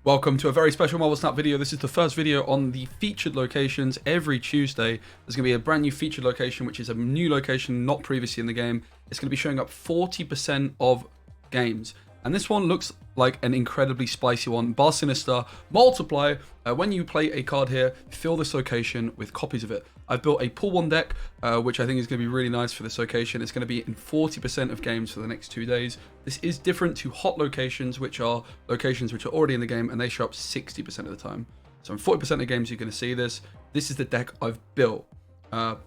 Welcome to a very special Marvel Snap video. This is the first video on the featured locations. Every Tuesday, there's going to be a brand new featured location, which is a new location not previously in the game. It's going to be showing up 40% of games. And this one looks like an incredibly spicy one. Bar Sinister, multiply. When you play a card here, fill this location with copies of it. I've built a pull one deck, which I think is going to be really nice for this location. It's going to be in 40% of games for the next 2 days. This is different to hot locations, which are locations which are already in the game, and they show up 60% of the time. So in 40% of games, you're going to see this. This is the deck I've built.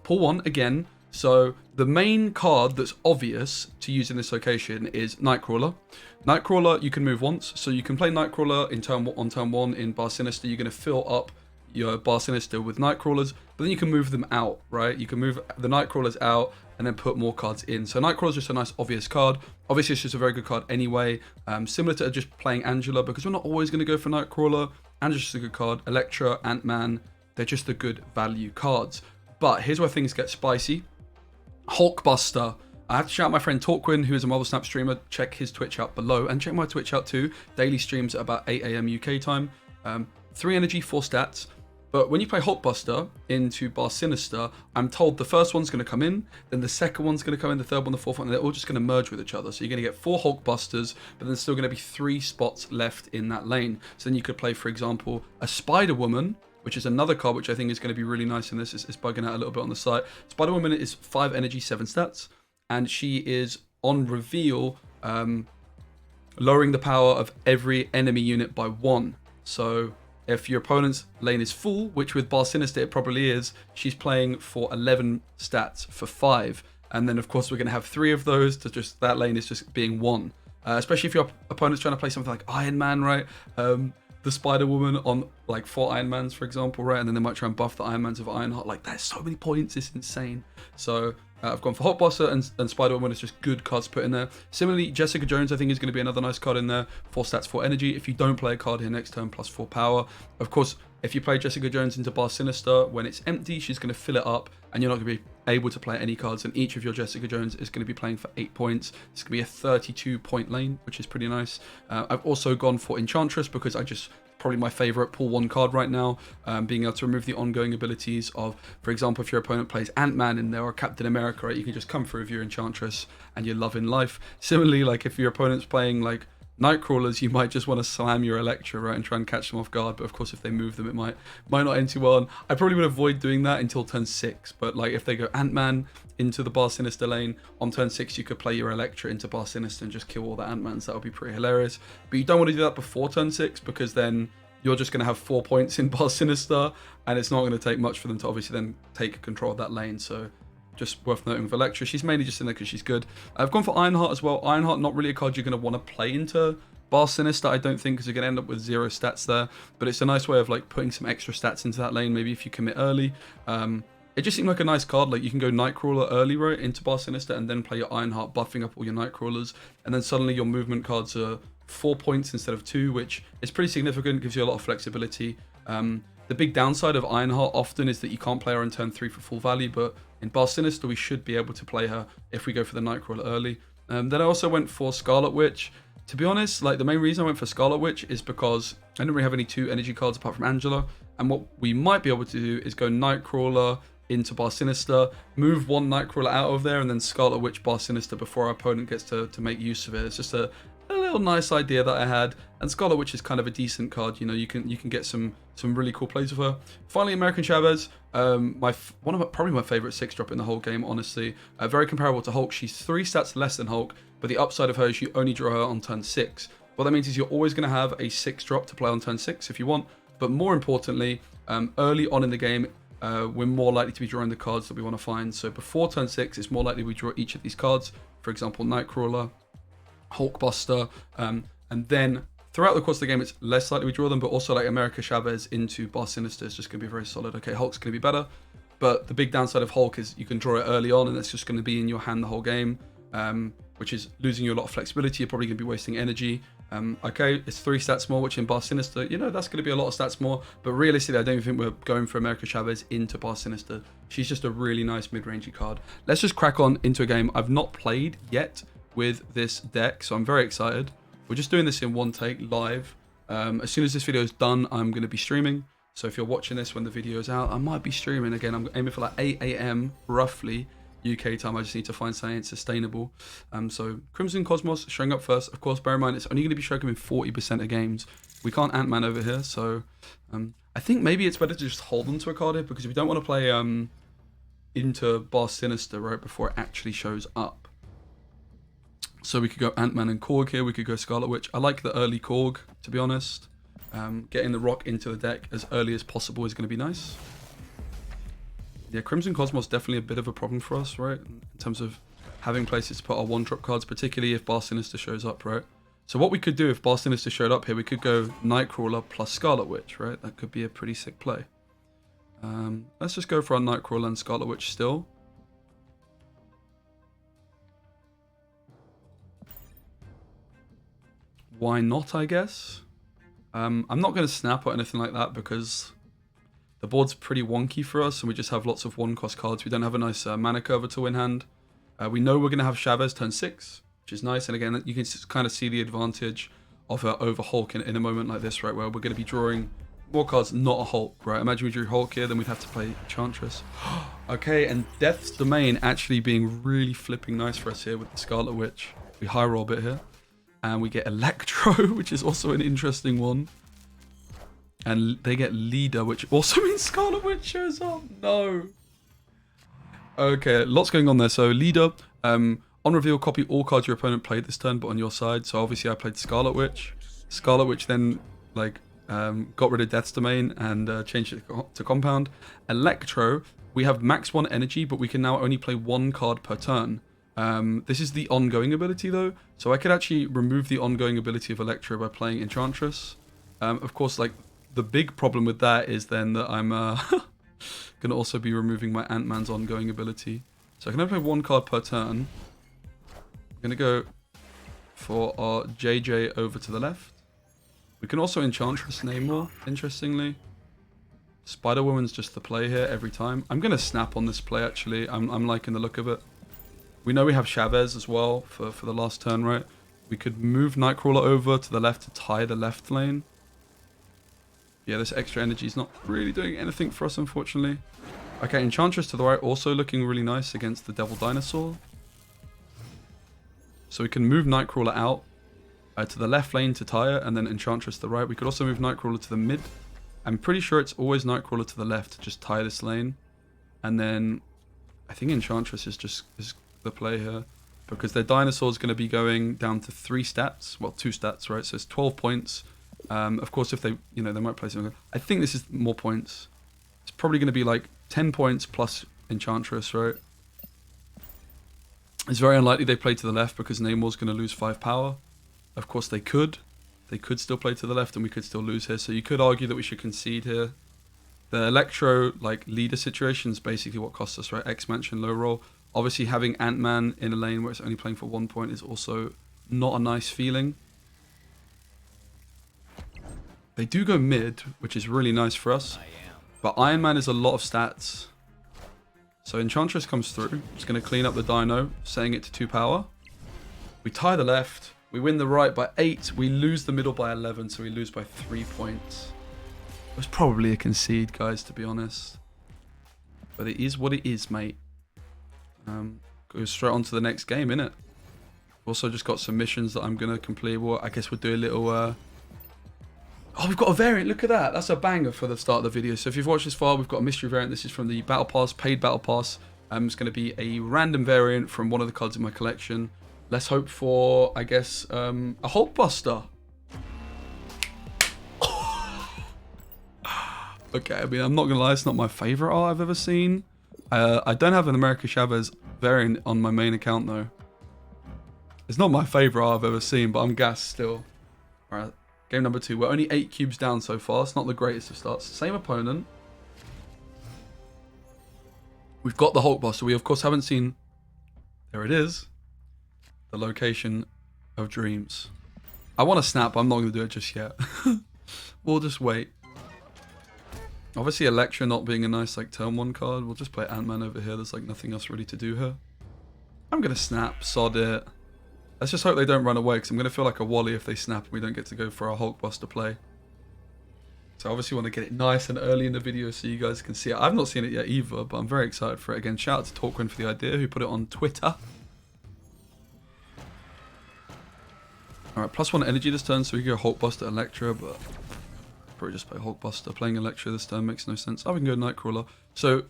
Pull one again. So the main card that's obvious to use in this location is Nightcrawler. Nightcrawler you can move once, so you can play Nightcrawler on turn 1 in Bar Sinister. You're going to fill up your Bar Sinister with Nightcrawlers, but then you can move them out, right? You can move the Nightcrawlers out and then put more cards in. So Nightcrawler's just a nice obvious card. Obviously it's just a very good card anyway, similar to just playing Angela, because we're not always going to go for Nightcrawler. Angela's just a good card. Elektra, Ant-Man, they're just the good value cards. But here's where things get spicy. Hulkbuster. I have to shout out my friend Torquin, who is a Marvel Snap streamer. Check his Twitch out below, and check my Twitch out too. Daily streams at about 8 AM UK time. 3 energy, 4 stats. But when you play Hulkbuster into Bar Sinister, I'm told the first one's going to come in, then the second one's going to come in, the third one, the fourth one, and they're all just going to merge with each other. So you're going to get 4 Hulkbusters, but there's still going to be 3 spots left in that lane. So then you could play, for example, a Spider-Woman, which is another card which I think is going to be really nice in this. It's bugging out a little bit on the site. Spider-Woman is 5 energy, 7 stats, and she is, on reveal, lowering the power of every enemy unit by 1. So if your opponent's lane is full, which with Bar Sinister it probably is, she's playing for 11 stats for 5. And then, of course, we're going to have 3 of those to just, that lane is just being 1. Especially if your opponent's trying to play something like Iron Man, right? The Spider-Woman on like 4 Iron Mans, for example, right? And then they might try and buff the Iron Mans of Ironheart. Like, there's so many points, it's insane. So I've gone for Hulkbuster and Spider-Woman. It's just good cards to put in there. Similarly, Jessica Jones, I think, is going to be another nice card in there. 4 stats, 4 energy. If you don't play a card here next turn, plus 4 power. Of course, if you play Jessica Jones into Bar Sinister, when it's empty, she's going to fill it up, and you're not going to be able to play any cards, and each of your Jessica Jones is going to be playing for 8 points. It's going to be a 32-point lane, which is pretty nice. I've also gone for Enchantress, because probably my favorite pull 1 card right now, being able to remove the ongoing abilities of, for example, if your opponent plays Ant-Man in there or Captain America, right, you can just come through with your Enchantress and your love in life. Similarly, like if your opponent's playing like Nightcrawlers, you might just want to slam your Elektra, right, and try and catch them off guard. But of course, if they move them, it might not end too well. And I probably would avoid doing that until turn 6. But like if they go Ant-Man into the Bar Sinister lane on turn 6, you could play your Elektra into Bar Sinister and just kill all the Ant-Mans. That would be pretty hilarious. But you don't want to do that before turn 6, because then you're just going to have 4 points in Bar Sinister, and it's not going to take much for them to obviously then take control of that lane. So just worth noting with Elektra, she's mainly just in there because she's good. I've gone for Ironheart as well. Ironheart, not really a card you're going to want to play into Bar Sinister, I don't think, because you're going to end up with 0 stats there. But it's a nice way of like putting some extra stats into that lane, maybe if you commit early. It just seemed like a nice card. Like you can go Nightcrawler early, right, into Bar Sinister, and then play your Ironheart, buffing up all your Nightcrawlers, and then suddenly your movement cards are 4 points instead of 2, which is pretty significant, gives you a lot of flexibility. The big downside of Ironheart often is that you can't play her on turn 3 for full value, but in Bar Sinister we should be able to play her if we go for the Nightcrawler early. Then I also went for Scarlet Witch. To be honest, like the main reason I went for Scarlet Witch is because I didn't really have any 2 energy cards apart from Angela, and what we might be able to do is go Nightcrawler into Bar Sinister, move 1 Nightcrawler out of there, and then Scarlet Witch Bar Sinister before our opponent gets to make use of it. It's just a little nice idea that I had, and Scarlet Witch is kind of a decent card. You know, you can get some really cool plays with her. Finally, American Chavez, probably my favorite 6-drop in the whole game, honestly. Very comparable to Hulk. She's 3 stats less than Hulk, but the upside of her is you only draw her on turn 6. What that means is you're always going to have a 6-drop to play on turn 6 if you want, but more importantly, early on in the game, we're more likely to be drawing the cards that we want to find. So before turn 6, it's more likely we draw each of these cards. For example, Nightcrawler, Hulkbuster, and then throughout the course of the game, it's less likely we draw them, but also like America Chavez into Bar Sinister is just going to be very solid. Okay, Hulk's going to be better, but the big downside of Hulk is you can draw it early on, and it's just going to be in your hand the whole game, which is losing you a lot of flexibility. You're probably going to be wasting energy. Okay, it's 3 stats more, which in Bar Sinister, you know, that's going to be a lot of stats more, but realistically, I don't even think we're going for America Chavez into Bar Sinister. She's just a really nice mid-rangey card. Let's just crack on into a game I've not played yet with this deck, so I'm very excited. We're just doing this in one take live. As soon as this video is done, I'm going to be streaming. So if you're watching this when the video is out, I might be streaming again. I'm aiming for like 8 AM roughly UK time. I just need to find something sustainable. So Crimson Cosmos showing up first. Of course, bear in mind it's only going to be showing up in 40% of games. We can't Ant-Man over here, so I think maybe it's better to just hold on to a card here, because we don't want to play into Bar Sinister right before it actually shows up. So we could go Ant-Man and Korg here. We could go Scarlet Witch. I like the early Korg, to be honest. Getting the rock into the deck as early as possible is going to be nice. Yeah, Crimson Cosmos definitely a bit of a problem for us, right? In terms of having places to put our one-drop cards, particularly if Bar Sinister shows up, right? So what we could do if Bar Sinister showed up here, we could go Nightcrawler plus Scarlet Witch, right? That could be a pretty sick play. Let's just go for our Nightcrawler and Scarlet Witch still. Why not, I guess? I'm not going to snap or anything like that because the board's pretty wonky for us and we just have lots of one-cost cards. We don't have a nice mana curve to win hand. We know we're going to have Chavez turn 6, which is nice. And again, you can kind of see the advantage of her over Hulk in a moment like this, right? Where we're going to be drawing more cards, not a Hulk, right? Imagine we drew Hulk here, then we'd have to play Enchantress. Okay, and Death's Domain actually being really flipping nice for us here with the Scarlet Witch. We high roll a bit here. And we get Electro, which is also an interesting one. And they get Leader, which also means Scarlet Witch shows up. No. Okay, lots going on there. So Leader, on reveal, copy all cards your opponent played this turn, but on your side. So obviously I played Scarlet Witch. Scarlet Witch then got rid of Death's Domain and changed it to Compound. Electro, we have max 1 energy, but we can now only play 1 card per turn. This is the ongoing ability though, so I could actually remove the ongoing ability of Electro by playing Enchantress. Of course, like the big problem with that is then that I'm gonna also be removing my Ant-Man's ongoing ability. So I can only play 1 card per turn. I'm gonna go for our JJ over to the left. We can also Enchantress Namor, interestingly. Spider-Woman's just the play here every time. I'm gonna snap on this play actually. I'm liking the look of it. We know we have Chavez as well for the last turn, right? We could move Nightcrawler over to the left to tie the left lane. Yeah, this extra energy is not really doing anything for us, unfortunately. Okay, Enchantress to the right, also looking really nice against the Devil Dinosaur. So we can move Nightcrawler out to the left lane to tie it, and then Enchantress to the right. We could also move Nightcrawler to the mid. I'm pretty sure it's always Nightcrawler to the left to just tie this lane. And then I think Enchantress is the play here, because their dinosaur is going to be going down to 3 stats, well 2 stats, right? So it's 12 points. Of course, if they, they might play something. I think this is more points. It's probably going to be like 10 points plus Enchantress, right? It's very unlikely they play to the left because Namor's going to lose 5 power. Of course, they could still play to the left and we could still lose here. So you could argue that we should concede here. The Electro leader situation is basically what cost us, right? X-Mansion, low roll. Obviously, having Ant-Man in a lane where it's only playing for 1 point is also not a nice feeling. They do go mid, which is really nice for us. But Iron Man is a lot of stats. So Enchantress comes through. It's going to clean up the Dino, setting it to 2 power. We tie the left. We win the right by 8. We lose the middle by 11, so we lose by 3 points. It was probably a concede, guys, to be honest. But it is what it is, mate. Go straight on to the next game, innit? Also just got some missions that I'm going to complete. Well, I guess we'll do a little... Oh, we've got a variant. Look at that. That's a banger for the start of the video. So if you've watched this far, we've got a mystery variant. This is from the Battle Pass, paid Battle Pass. It's going to be a random variant from one of the cards in my collection. Let's hope for, I guess, a Hulkbuster. Okay, I mean, I'm not going to lie. It's not my favorite art I've ever seen. I don't have an America Chavez variant on my main account, though. It's not my favorite art I've ever seen, but I'm gassed still. All right. Game number 2. We're only 8 cubes down so far. It's not the greatest of starts. Same opponent. We've got the Hulkbuster. We, of course, haven't seen... There it is. The location of dreams. I want to snap. I'm not going to do it just yet. We'll just wait. Obviously, Elektra not being a nice turn 1 card. We'll just play Ant-Man over here. There's nothing else really to do here. I'm going to snap. Sod it. Let's just hope they don't run away, because I'm going to feel like a Wally if they snap and we don't get to go for our Hulkbuster play. So I obviously want to get it nice and early in the video so you guys can see it. I've not seen it yet either, but I'm very excited for it. Again, shout out to Talkwin for the idea, who put it on Twitter. Alright, +1 energy this turn, so we can go Hulkbuster, Electra, but probably just play Hulkbuster. Playing Electra this turn makes no sense. Oh, we can go Nightcrawler. So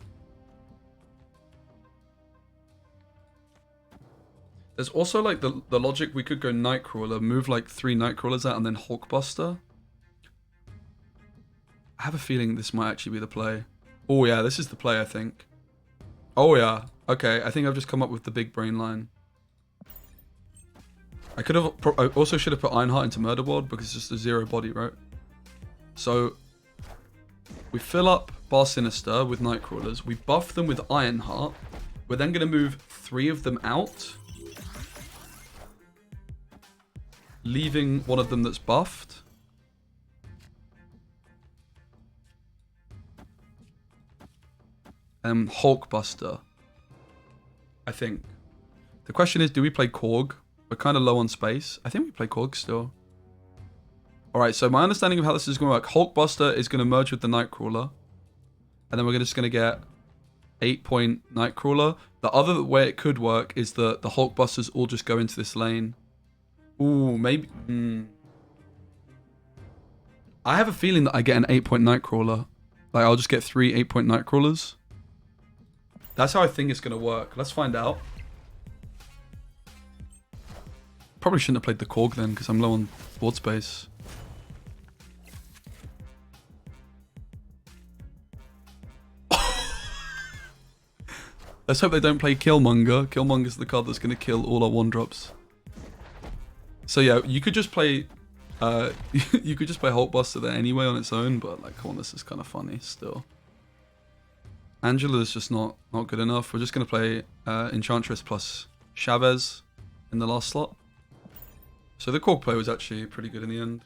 there's also like the logic, we could go Nightcrawler, move like 3 Nightcrawlers out, and then Hulkbuster. I have a feeling this might actually be the play. Oh yeah, this is the play, I think. Oh yeah, okay, I think I've just come up with the big brain line. I also should have put Ironheart into Murder World because it's just a 0 body, right? So we fill up Bar Sinister with Nightcrawlers, we buff them with Ironheart, we're then going to move 3 of them out, leaving one of them that's buffed. Hulkbuster, I think. The question is, do we play Korg? We're kind of low on space. I think we play Korg still. Alright, so my understanding of how this is going to work, Hulkbuster is going to merge with the Nightcrawler. And then we're just going to get 8-point Nightcrawler. The other way it could work is that the Hulkbusters all just go into this lane. Ooh, maybe... I have a feeling that I get an 8-point Nightcrawler. Like, I'll just get 3 8-point Nightcrawlers. That's how I think it's going to work. Let's find out. Probably shouldn't have played the Korg then, because I'm low on board space. Let's hope they don't play Killmonger. Killmonger's the card that's going to kill all our 1-drops. So yeah, you could just play... you could just play Hulkbuster there anyway on its own, but like, come on, this is kind of funny still. Angela's just not good enough. We're just going to play Enchantress plus Chavez in the last slot. So the Korg play was actually pretty good in the end.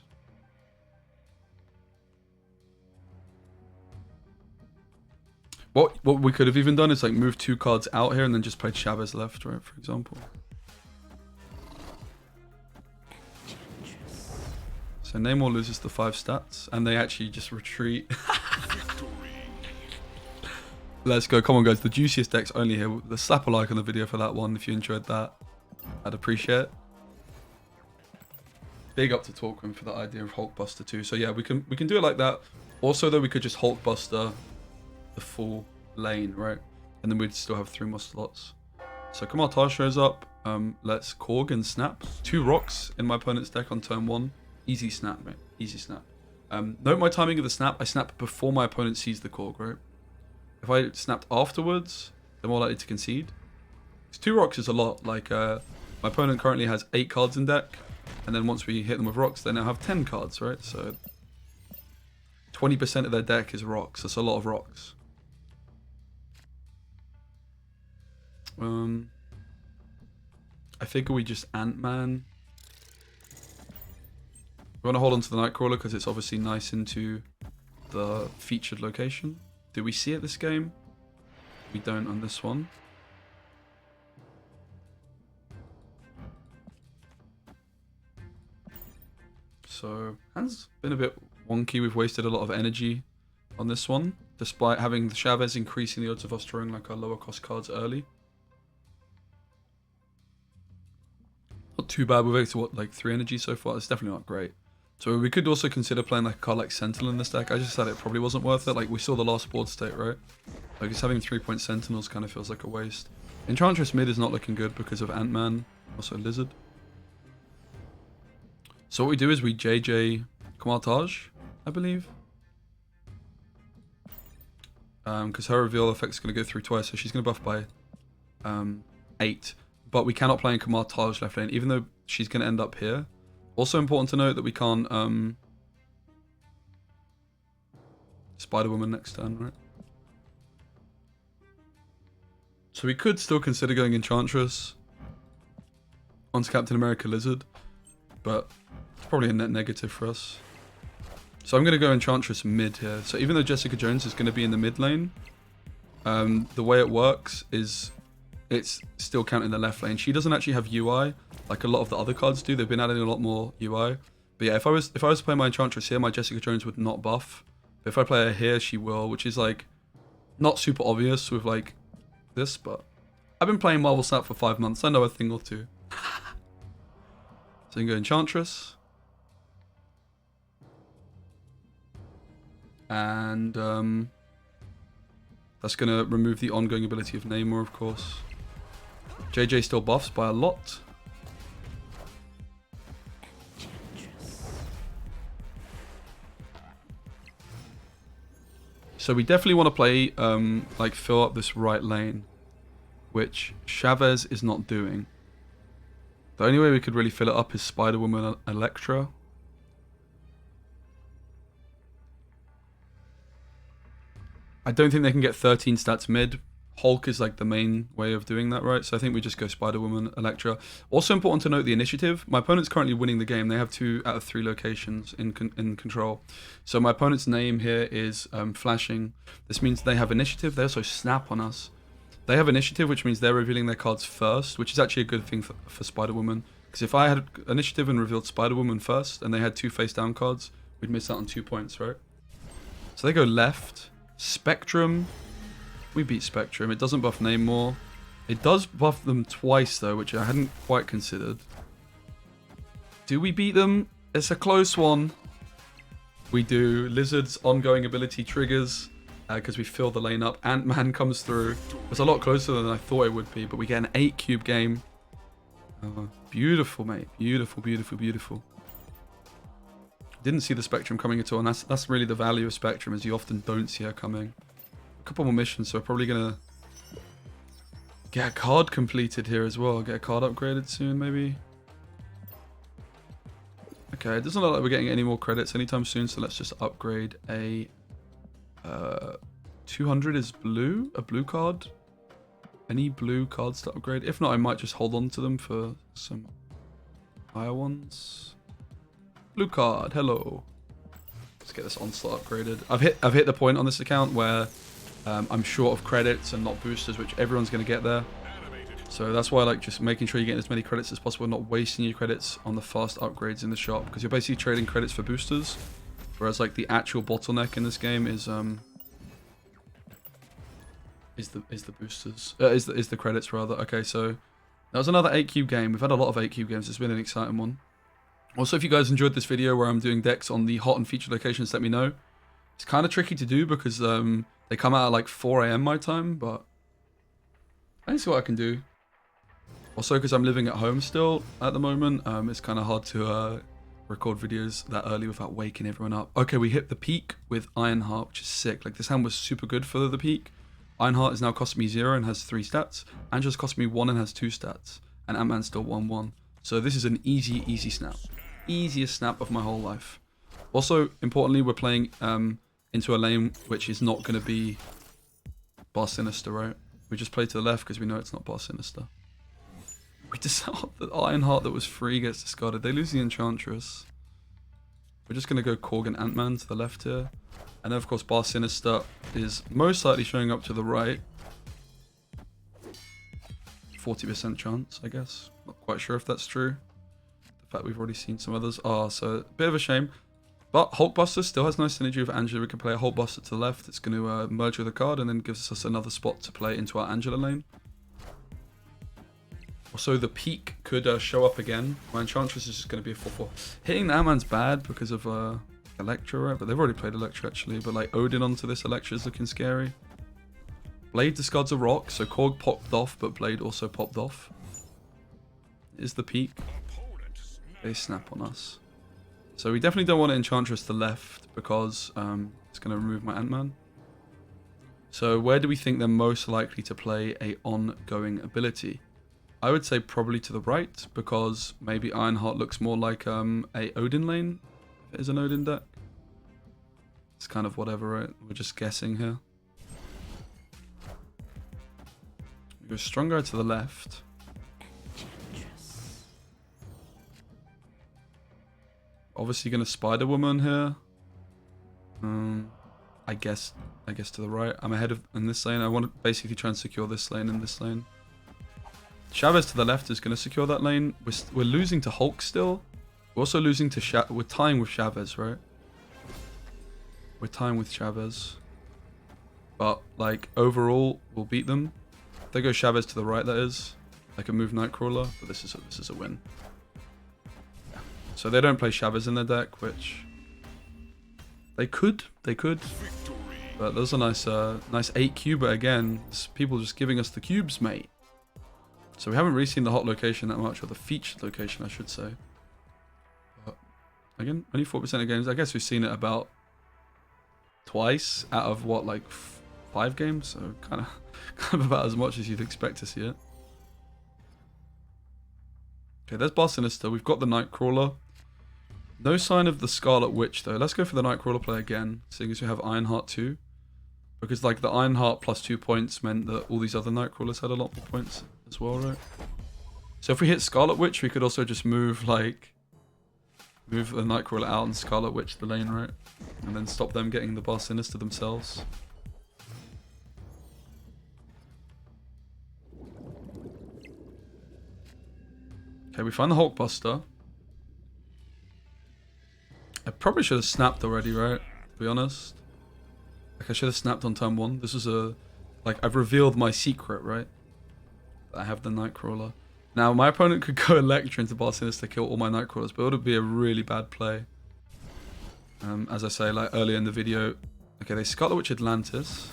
What we could have even done is like move 2 cards out here and then just played Chavez left, right, for example. So Namor loses the 5 stats and they actually just retreat. Let's go. Come on, guys. The juiciest deck's only here. Let's slap a like on the video for that one if you enjoyed that. I'd appreciate it. Big up to Talkwin for the idea of Hulkbuster too. So yeah, we can do it like that. Also, though, we could just Hulkbuster the full lane, right? And then we'd still have 3 more slots. So Kamartaj shows up. Let's Korg and snap. 2 rocks in my opponent's deck on turn 1. Easy snap, mate. Easy snap. Note my timing of the snap. I snap before my opponent sees the Korg, right? If I snapped afterwards, they're more likely to concede. 2 rocks is a lot. Like, my opponent currently has 8 cards in deck. And then once we hit them with rocks, they now have 10 cards, right? So 20% of their deck is rocks. That's a lot of rocks. I figure we just Ant-Man. We want to hold on to the Nightcrawler because it's obviously nice into the featured location. Do we see it this game? We don't on this one. So, hand's been a bit wonky. We've wasted a lot of energy on this one, despite having the Chavez increasing the odds of us drawing like our lower cost cards early. Not too bad. We've wasted, what, like 3 energy so far? It's definitely not great. So we could also consider playing like a card like Sentinel in this deck. I just said it probably wasn't worth it. Like, we saw the last board state, right? Like, just having 3-point Sentinels kind of feels like a waste. Enchantress mid is not looking good because of Ant-Man, also Lizard. So what we do is we JJ Kamartaj, I believe. Because her reveal effect is going to go through twice, so she's going to buff by 8. But we cannot play in Kamartaj left lane, even though she's going to end up here. Also important to note that we can't Spider-Woman next turn, right? So we could still consider going Enchantress onto Captain America Lizard, but it's probably a net negative for us. So I'm going to go Enchantress mid here. So even though Jessica Jones is going to be in the mid lane, the way it works is it's still counting the left lane. She doesn't actually have UI like a lot of the other cards do. They've been adding a lot more UI. But yeah, if I was to play my Enchantress here, my Jessica Jones would not buff. But if I play her here, she will, which is like not super obvious with like this, but I've been playing Marvel Snap for 5 months. I know a thing or two. So you can go Enchantress. And that's going to remove the ongoing ability of Namor, of course. JJ still buffs by a lot. So we definitely want to play, like, fill up this right lane, which Chavez is not doing. The only way we could really fill it up is Spider-Woman Elektra. I don't think they can get 13 stats mid. Hulk is like the main way of doing that, right? So I think we just go Spider-Woman, Elektra. Also important to note the initiative. My opponent's currently winning the game. They have 2 out of 3 locations in control. So my opponent's name here is flashing. This means they have initiative. They also snap on us. They have initiative, which means they're revealing their cards first, which is actually a good thing for Spider-Woman. Because if I had initiative and revealed Spider-Woman first, and they had 2 face-down cards, we'd miss out on 2 points, right? So they go left. Spectrum. We beat Spectrum. It doesn't buff Namor. It does buff them twice, though, which I hadn't quite considered. Do we beat them? It's a close one. We do. Lizard's ongoing ability triggers because we fill the lane up. Ant-Man comes through. It's a lot closer than I thought it would be, but we get an 8-cube game. Beautiful, mate. Beautiful, beautiful, beautiful. Didn't see the Spectrum coming at all, and that's really the value of Spectrum, is you often don't see her coming. A couple more missions, so we're probably gonna get a card completed here as well. Get a card upgraded soon, maybe. Okay, it doesn't look like we're getting any more credits anytime soon, so let's just upgrade a 200 is blue, a blue card. Any blue cards to upgrade? If not, I might just hold on to them for some higher ones. Blue card, hello. Let's get this onslaught upgraded. I've hit the point on this account where I'm short of credits and not boosters, which everyone's going to get there. So that's why I like just making sure you get as many credits as possible, not wasting your credits on the fast upgrades in the shop, because you're basically trading credits for boosters. Whereas like the actual bottleneck in this game is the boosters, is the credits rather. Okay, so that was another 8-cube game. We've had a lot of 8-cube games. It's been an exciting one. Also, if you guys enjoyed this video where I'm doing decks on the hot and featured locations, let me know. It's kind of tricky to do because they come out at like 4 AM my time, but I can see what I can do. Also, because I'm living at home still at the moment, it's kind of hard to record videos that early without waking everyone up. Okay, we hit the peak with Ironheart, which is sick. Like, this hand was super good for the peak. Ironheart is now costing me 0 and has 3 stats. Angela's cost me 1 and has 2 stats. And Ant-Man's still 1/1. So this is an easy snap. Easiest snap of my whole life. Also, importantly, we're playing into a lane which is not going to be Bar Sinister, right? We just play to the left because we know it's not Bar Sinister. We discard the Ironheart that was free gets discarded. They lose the Enchantress. We're just going to go Korg and Ant-Man to the left here. And then, of course, Bar Sinister is most likely showing up to the right. 40% chance, I guess. Not quite sure if that's true. The fact we've already seen some others. So a bit of a shame. But Hulkbuster still has nice synergy with Angela. We can play a Hulkbuster to the left. It's going to merge with a card and then gives us another spot to play into our Angela lane. Also, the peak could show up again. My Enchantress is just going to be a 4/4. Hitting the Ant-Man's bad because of Elektra, right? But they've already played Elektra, actually. But, like, Odin onto this Elektra is looking scary. Blade discards a rock, so Korg popped off, but Blade also popped off. Is the peak. They snap on us. So we definitely don't want to Enchantress to the left because it's going to remove my Ant-Man. So where do we think they're most likely to play a ongoing ability? I would say probably to the right because maybe Ironheart looks more like a Odin lane. If it is an Odin deck. It's kind of whatever, right? We're just guessing here. We go Stronger to the left. Obviously going to Spider-Woman here. I guess to the right. I'm ahead of in this lane. I want to basically try and secure this lane and this lane. Chavez to the left is going to secure that lane. We're losing to Hulk still. We're also losing to we're tying with Chavez, right? We're tying with Chavez. But, like, overall, we'll beat them. If they go Chavez to the right, that is. They can move Nightcrawler, but this is a win. Yeah. So they don't play Chavez in their deck, which... They could. But there's a nice 8 cuber again. It's people just giving us the cubes, mate. So we haven't really seen the hot location that much, or the featured location, I should say. But again, only 4% of games. I guess we've seen it about twice out of what, like 5 games? So kind of about as much as you'd expect to see it. Okay, there's Bar Sinister. We've got the Nightcrawler. No sign of the Scarlet Witch though. Let's go for the Nightcrawler play again, seeing as we have Ironheart 2. Because like the Ironheart plus 2 points meant that all these other Nightcrawlers had a lot more points as well, right? So if we hit Scarlet Witch, we could also just move the Nightcrawler out and Scarlet Witch the lane, right? And then stop them getting the Bar Sinister themselves. Okay, we find the Hulkbuster. I probably should have snapped already, right? To be honest. Like, I should have snapped on turn 1. This is like, I've revealed my secret, right? I have the Nightcrawler. Now, my opponent could go Electra into Bar Sinister, kill all my Nightcrawlers, but it would be a really bad play. As I say, like, earlier in the video. Okay, they Scarlet Witch Atlantis.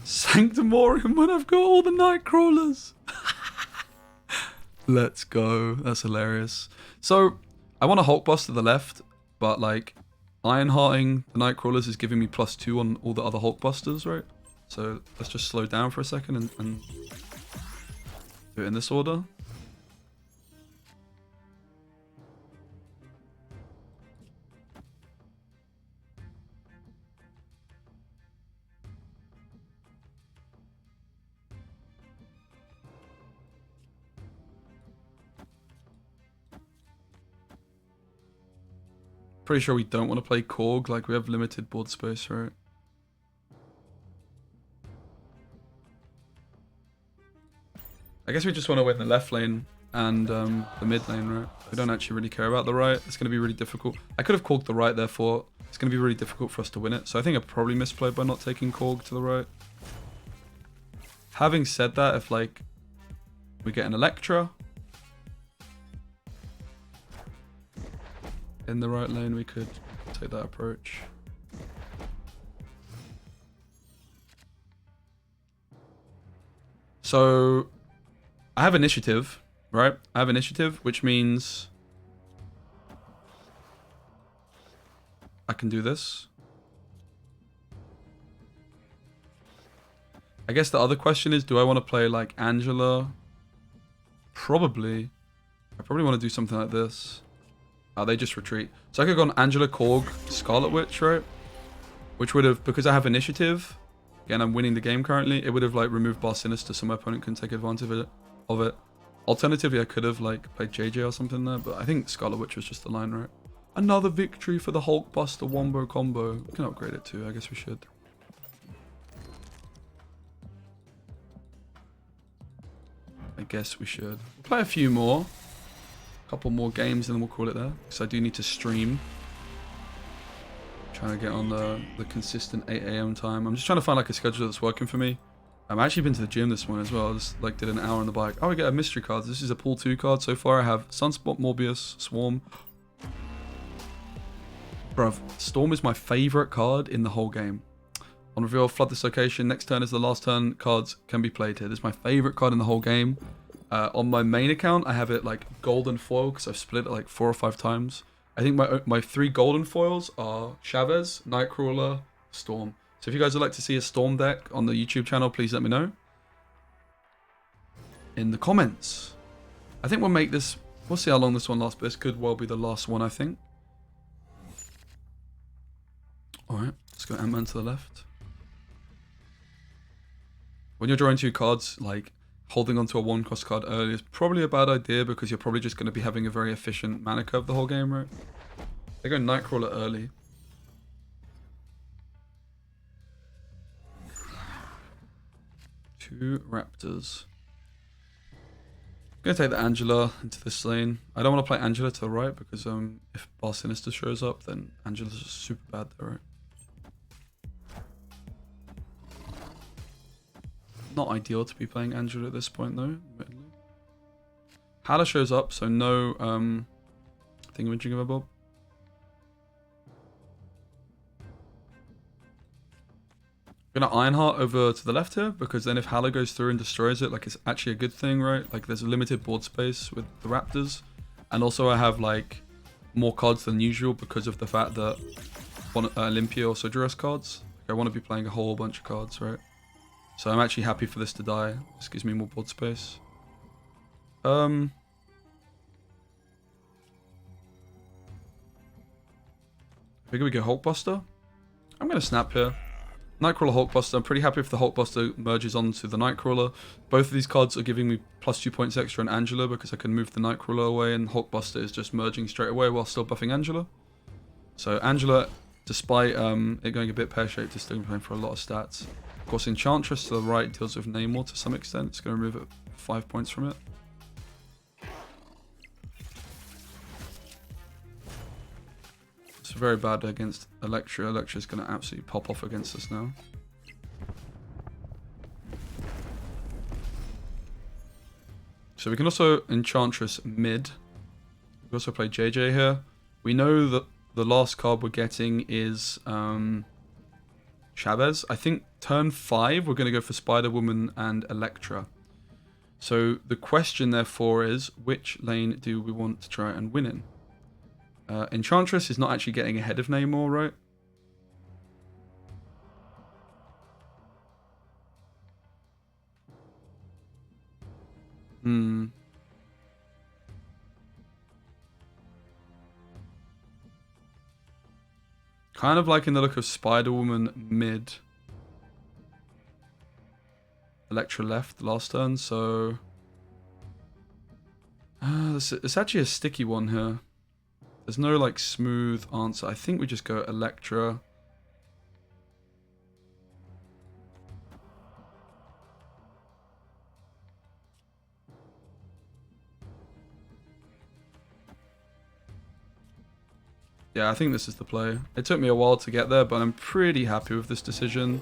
Sanctimorium when I've got all the Nightcrawlers. Let's go. That's hilarious. So, I want a Hulkbuster to the left. But, like, Ironhearting the Nightcrawlers is giving me +2 on all the other Hulkbusters, right? So, let's just slow down for a second and do it in this order. Pretty sure we don't want to play Korg, like we have limited board space, right? I guess we just want to win the left lane and the mid lane, right? We don't actually really care about the right. It's going to be really difficult. I could have Korg the right, therefore it's going to be really difficult for us to win it. So I think I probably misplayed by not taking Korg to the right. Having said that, if like we get an Electra in the right lane, we could take that approach. So I have initiative, right? I have initiative, which means I can do this. I guess the other question is, do I want to play like Angela? Probably. I probably want to do something like this. Oh, they just retreat. So I could have gone Angela, Korg, Scarlet Witch, right? Which would have, because I have initiative, again, I'm winning the game currently, it would have like removed Bar Sinister so my opponent couldn't take advantage of it. Alternatively, I could have like played JJ or something there, but I think Scarlet Witch was just the line, right? Another victory for the Hulkbuster Wombo combo. We can upgrade it too, I guess we should. I guess we should. We'll play a few more. Couple more games and then we'll call it there, because I do need to stream. Trying to get on the consistent 8 AM time. I'm just trying to find like a schedule that's working for me. I've actually been to the gym this morning as well. I just like did an hour on the bike. Oh, we get a mystery card. This is a pool 2 card. So far I have Sunspot, Morbius, Swarm. Bruv, Storm is my favorite card in the whole game. On reveal, flood this location. Next turn is the last turn. Cards can be played here. This is my favorite card in the whole game. On my main account, I have it like golden foil because I've split it like 4 or 5 times. I think my 3 golden foils are Chavez, Nightcrawler, Storm. So if you guys would like to see a Storm deck on the YouTube channel, please let me know in the comments. I think we'll make this, we'll see how long this one lasts, but this could well be the last one, I think. Alright, let's go Ant-Man to the left. When you're drawing 2 cards, like holding onto a 1-cost card early is probably a bad idea because you're probably just going to be having a very efficient mana curve the whole game, right? They go Nightcrawler early. Two Raptors. Gonna take the Angela into this lane. I don't want to play Angela to the right because if Bar Sinister shows up, then Angela's just super bad there, right? Not ideal to be playing Angela at this point though, admittedly. Hala shows up, so no thingamajigabob. I'm gonna Ironheart over to the left here, because then if Hala goes through and destroys it, like, it's actually a good thing, right? Like, there's a limited board space with the Raptors, and also I have like more cards than usual because of the fact that Olympia also drew us cards. Like, I want to be playing a whole bunch of cards, right? So I'm actually happy for this to die. This gives me more board space. I think we go Hulkbuster. I'm gonna snap here. Nightcrawler, Hulkbuster. I'm pretty happy if the Hulkbuster merges onto the Nightcrawler. Both of these cards are giving me plus 2 points extra on Angela because I can move the Nightcrawler away, and Hulkbuster is just merging straight away while still buffing Angela. So Angela, despite it going a bit pear-shaped, is still playing for a lot of stats. Of course, Enchantress to the right deals with Namor to some extent. It's going to remove 5 points from it. It's very bad against Electra. Electra's going to absolutely pop off against us now. So we can also Enchantress mid. We can also play JJ here. We know that the last card we're getting is Chavez. I think turn 5 we're going to go for Spider-Woman and Electra. So the question therefore is, which lane do we want to try and win in? Enchantress is not actually getting ahead of Namor, right? Kind of liking the look of Spider-Woman mid. Electra left last turn, so... it's actually a sticky one here. There's no, like, smooth answer. I think we just go Electra. Yeah, I think this is the play. It took me a while to get there, but I'm pretty happy with this decision.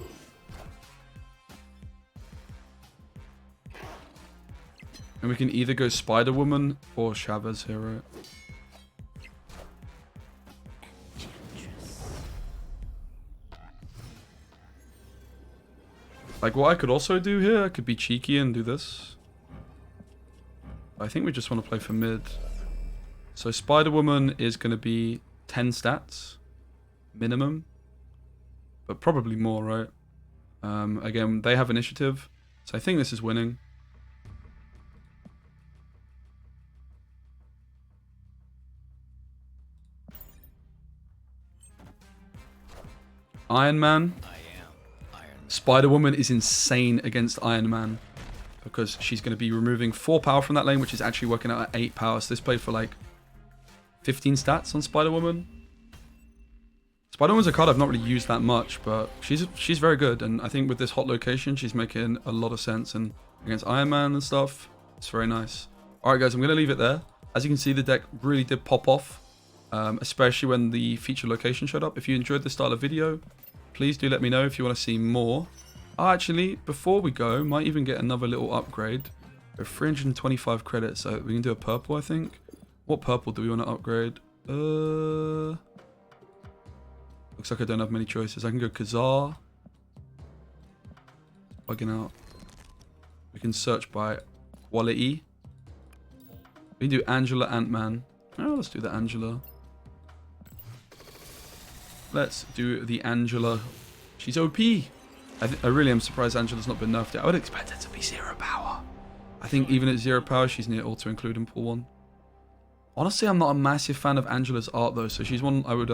And we can either go Spider-Woman or Chavez here, right? Like, what I could also do here, I could be cheeky and do this. I think we just want to play for mid. So Spider-Woman is going to be 10 stats minimum, but probably more, right? Again, they have initiative, so I think this is winning. Iron Man. Spider-Woman is insane against Iron Man because she's going to be removing 4 power from that lane, which is actually working out at 8 power. So this played for like 15 stats on Spider-Woman. Spider-Woman's a card I've not really used that much, but she's very good. And I think with this hot location, she's making a lot of sense. And against Iron Man and stuff, it's very nice. All right, guys, I'm going to leave it there. As you can see, the deck really did pop off, especially when the feature location showed up. If you enjoyed this style of video, please do let me know if you want to see more. Actually, before we go, might even get another little upgrade. We have 325 credits, so we can do a purple, I think. What purple do we want to upgrade? Looks like I don't have many choices. I can go Kazar. Bugging out. We can search by quality. We can do Angela Ant-Man. Oh, let's do the Angela. Let's do the Angela. She's OP. I really am surprised Angela's not been nerfed yet. I would expect her to be 0 power. I think even at 0 power, she's near auto-include in pool 1. Honestly, I'm not a massive fan of Angela's art, though, so she's one I would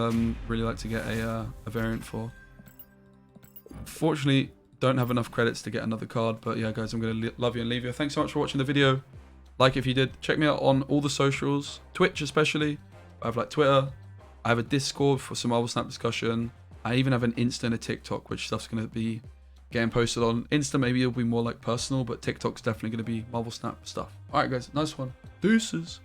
really like to get a variant for. Fortunately, don't have enough credits to get another card, but yeah, guys, I'm going to love you and leave you. Thanks so much for watching the video. Like if you did. Check me out on all the socials, Twitch especially. I have like Twitter. I have a Discord for some Marvel Snap discussion. I even have an Insta and a TikTok, which stuff's going to be getting posted on Insta. Maybe it'll be more like personal, but TikTok's definitely going to be Marvel Snap stuff. All right, guys, nice one. Deuces.